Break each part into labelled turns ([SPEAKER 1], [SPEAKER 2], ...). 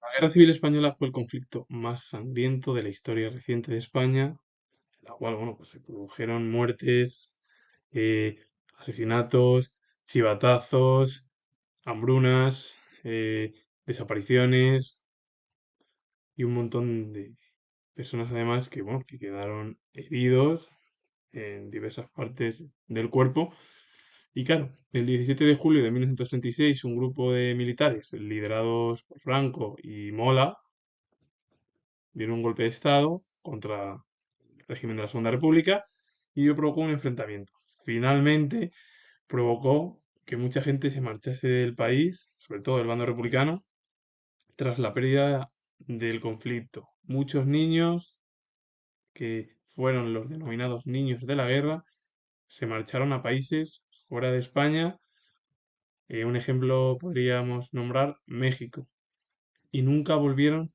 [SPEAKER 1] La Guerra Civil Española fue el conflicto más sangriento de la historia reciente de España, en la cual, bueno, pues se produjeron muertes, eh, asesinatos, chivatazos, hambrunas, desapariciones y un montón de personas además que, bueno, que quedaron heridos en diversas partes del cuerpo. Y claro, el 17 de julio de 1936, un grupo de militares liderados por Franco y Mola dieron un golpe de Estado contra el régimen de la Segunda República y ello provocó un enfrentamiento. Finalmente provocó que mucha gente se marchase del país, sobre todo del bando republicano, tras la pérdida del conflicto. Muchos niños, que fueron los denominados niños de la guerra, se marcharon a países fuera de España. Un ejemplo podríamos nombrar México, y nunca volvieron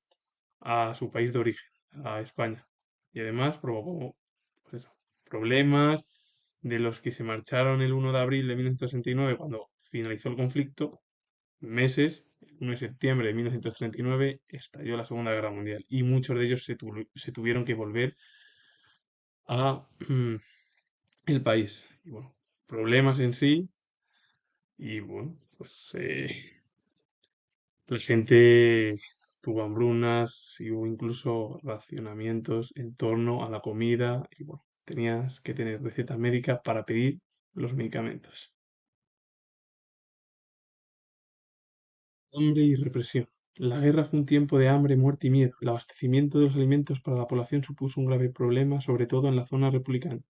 [SPEAKER 1] a su país de origen, a España. Y además provocó, pues eso, problemas de los que se marcharon el 1 de abril de 1969 cuando finalizó el conflicto. Meses, el 1 de septiembre de 1939, estalló la Segunda Guerra Mundial y muchos de ellos se tuvieron que volver a el país. Y bueno, problemas en sí. Y bueno, pues la gente tuvo hambrunas y hubo incluso racionamientos en torno a la comida. Y bueno, tenías que tener receta médica para pedir los medicamentos. Hambre y represión. La guerra fue un tiempo de hambre, muerte y miedo. El abastecimiento de los alimentos para la población supuso un grave problema, sobre todo en la zona republicana,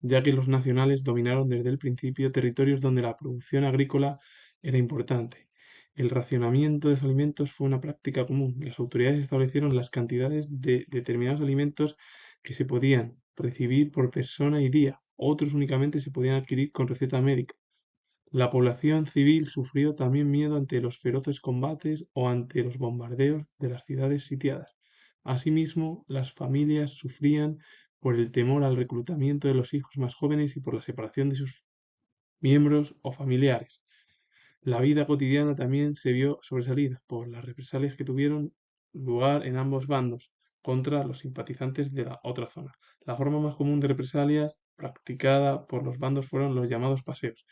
[SPEAKER 1] ya que los nacionales dominaron desde el principio territorios donde la producción agrícola era importante. El racionamiento de los alimentos fue una práctica común. Las autoridades establecieron las cantidades de determinados alimentos que se podían recibir por persona y día. Otros únicamente se podían adquirir con receta médica. La población civil sufrió también miedo ante los feroces combates o ante los bombardeos de las ciudades sitiadas. Asimismo, las familias sufrían por el temor al reclutamiento de los hijos más jóvenes y por la separación de sus miembros o familiares. La vida cotidiana también se vio sobresalida por las represalias que tuvieron lugar en ambos bandos contra los simpatizantes de la otra zona. La forma más común de represalias practicada por los bandos fueron los llamados paseos.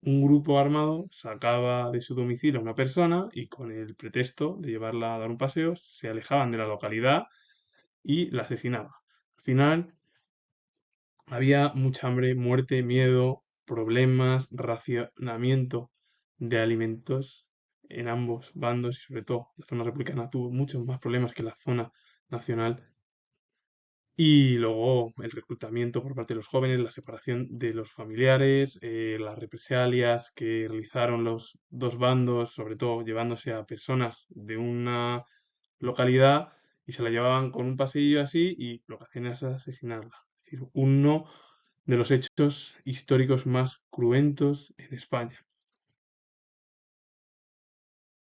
[SPEAKER 1] Un grupo armado sacaba de su domicilio a una persona y con el pretexto de llevarla a dar un paseo se alejaban de la localidad y la asesinaban. Al final había mucha hambre, muerte, miedo, problemas, racionamiento de alimentos en ambos bandos y sobre todo la zona republicana tuvo muchos más problemas que la zona nacional. Y luego el reclutamiento por parte de los jóvenes, la separación de los familiares, las represalias que realizaron los dos bandos, sobre todo llevándose a personas de una localidad y se la llevaban con un pasillo así y lo que hacían es asesinarla. Es decir, uno de los hechos históricos más cruentos en España.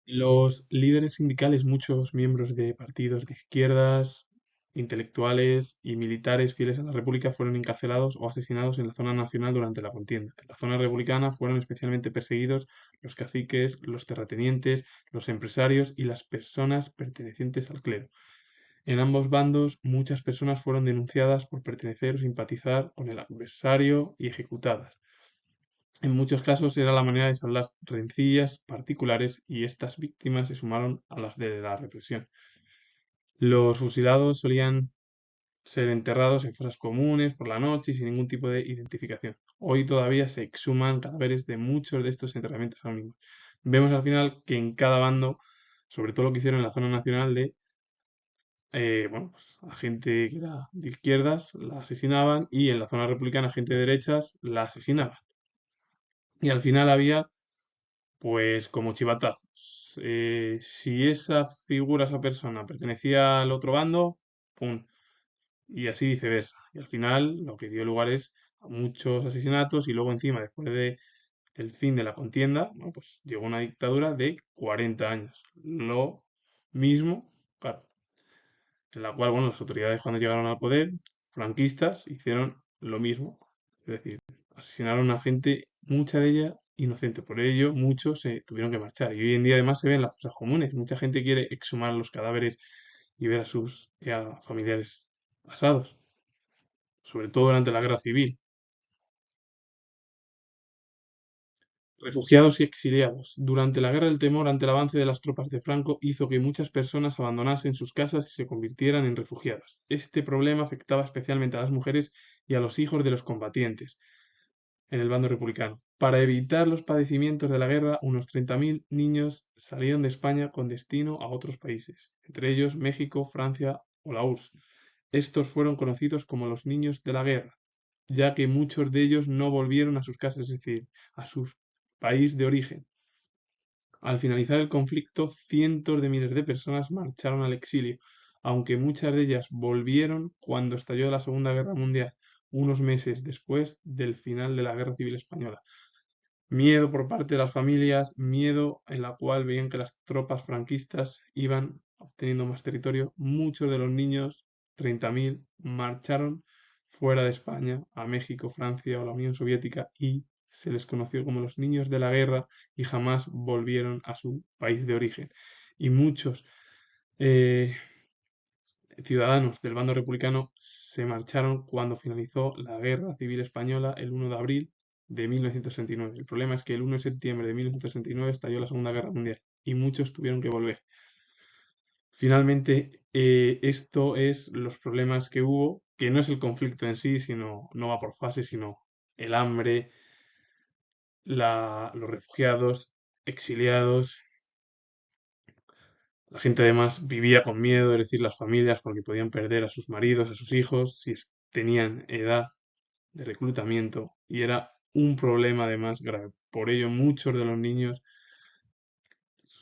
[SPEAKER 1] Los líderes sindicales, muchos miembros de partidos de izquierdas, intelectuales y militares fieles a la República fueron encarcelados o asesinados en la zona nacional durante la contienda. En la zona republicana fueron especialmente perseguidos los caciques, los terratenientes, los empresarios y las personas pertenecientes al clero. En ambos bandos, muchas personas fueron denunciadas por pertenecer o simpatizar con el adversario y ejecutadas. En muchos casos era la manera de saldar rencillas particulares y estas víctimas se sumaron a las de la represión. Los fusilados solían ser enterrados en fosas comunes por la noche y sin ningún tipo de identificación. Hoy todavía se exhuman cadáveres de muchos de estos enterramientos anónimos. Vemos al final que en cada bando, sobre todo lo que hicieron en la zona nacional de, bueno, pues a gente que era de izquierdas la asesinaban y en la zona republicana gente de derechas la asesinaban. Y al final había pues como chivatazos. Si esa figura, esa persona pertenecía al otro bando, ¡pum! Y así viceversa. Y al final lo que dio lugar es a muchos asesinatos y luego encima, después del fin de la contienda, bueno, pues llegó una dictadura de 40 años. Lo mismo, claro, en la cual, bueno, las autoridades cuando llegaron al poder, franquistas, hicieron lo mismo. Es decir, asesinaron a gente, mucha de ella inocente. Por ello, muchos se tuvieron que marchar. Y hoy en día además se ven las fosas comunes. Mucha gente quiere exhumar los cadáveres y ver a sus familiares asados, sobre todo durante la guerra civil. Refugiados y exiliados. Durante la Guerra del Temor ante el avance de las tropas de Franco hizo que muchas personas abandonasen sus casas y se convirtieran en refugiados. Este problema afectaba especialmente a las mujeres y a los hijos de los combatientes en el bando republicano. Para evitar los padecimientos de la guerra, unos 30.000 niños salieron de España con destino a otros países, entre ellos México, Francia o la URSS. Estos fueron conocidos como los niños de la guerra, ya que muchos de ellos no volvieron a sus casas, es decir, a su país de origen. Al finalizar el conflicto, cientos de miles de personas marcharon al exilio, aunque muchas de ellas volvieron cuando estalló la Segunda Guerra Mundial, unos meses después del final de la Guerra Civil Española. Miedo por parte de las familias, miedo en la cual veían que las tropas franquistas iban obteniendo más territorio. Muchos de los niños, 30.000, marcharon fuera de España, a México, Francia o la Unión Soviética y se les conoció como los niños de la guerra y jamás volvieron a su país de origen. Y muchos eh, ciudadanos del bando republicano se marcharon cuando finalizó la Guerra Civil Española el 1 de abril de 1969. El problema es que el 1 de septiembre de 1969 estalló la Segunda Guerra Mundial y muchos tuvieron que volver. Finalmente, esto es los problemas que hubo, que no es el conflicto en sí, sino no va por fases, sino el hambre, los refugiados, exiliados. La gente además vivía con miedo, es decir, las familias, porque podían perder a sus maridos, a sus hijos, si tenían edad de reclutamiento, y era un problema además grave. Por ello, muchos de los niños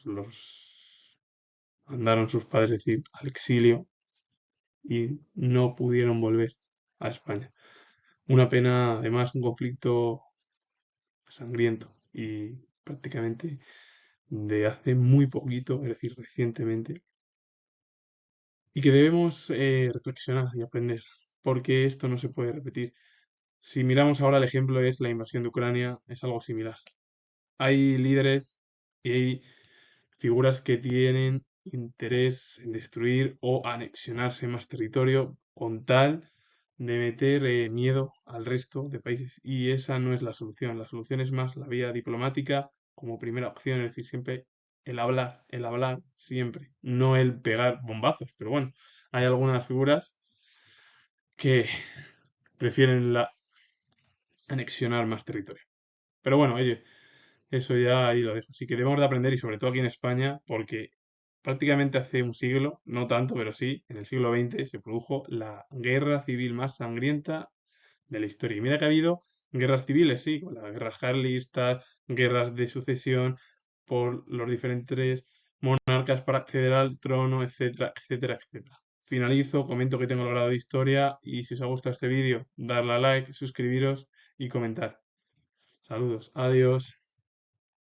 [SPEAKER 1] los mandaron sus padres, es decir, al exilio y no pudieron volver a España. Una pena, además, un conflicto sangriento y prácticamente de hace muy poquito, es decir, recientemente, y que debemos reflexionar y aprender, porque esto no se puede repetir. Si miramos ahora el ejemplo es la invasión de Ucrania, es algo similar. Hay líderes y hay figuras que tienen interés en destruir o anexionarse más territorio con tal de meter miedo al resto de países. Y esa no es la solución. La solución es más la vía diplomática como primera opción, es decir, siempre el hablar siempre, no el pegar bombazos. Pero bueno, hay algunas figuras que prefieren anexionar más territorio. Pero bueno, oye, eso ya ahí lo dejo. Así que debemos de aprender y sobre todo aquí en España, porque prácticamente hace un siglo, no tanto, pero sí, en el siglo XX se produjo la guerra civil más sangrienta de la historia. Y mira que ha habido guerras civiles, sí, con las guerras carlistas, guerras de sucesión por los diferentes monarcas para acceder al trono, etcétera, etcétera, etcétera. Finalizo, comento que tengo el grado de historia y si os ha gustado este vídeo, darle a like, suscribiros y comentar. Saludos, adiós.